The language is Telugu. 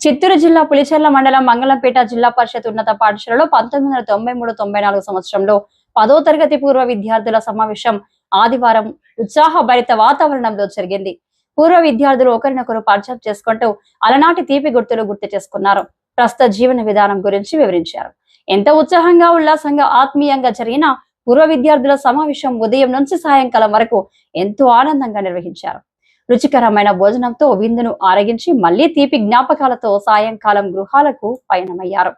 చిత్తూరు జిల్లా పులిచెర్ల మండలం మంగళంపేట జిల్లా పరిషత్ ఉన్నత పాఠశాలలో 1993-94 సంవత్సరంలో 10వ తరగతి పూర్వ విద్యార్థుల సమావేశం ఆదివారం ఉత్సాహభరిత వాతావరణంలో జరిగింది. పూర్వ విద్యార్థులు ఒకరినొకరు పరిచయం చేసుకుంటూ అలనాటి తీపి గుర్తులు గుర్తు చేసుకున్నారు. ప్రస్తుత జీవన విధానం గురించి వివరించారు. ఎంత ఉత్సాహంగా ఉల్లాసంగా ఆత్మీయంగా జరిగిన పూర్వ విద్యార్థుల సమావేశం ఉదయం నుంచి సాయంకాలం వరకు ఎంతో ఆనందంగా నిర్వహించారు. రుచికరమైన భోజనంతో విందును ఆరగించి మళ్లీ తీపి జ్ఞాపకాలతో సాయంకాలం గృహాలకు పయనమయ్యారు.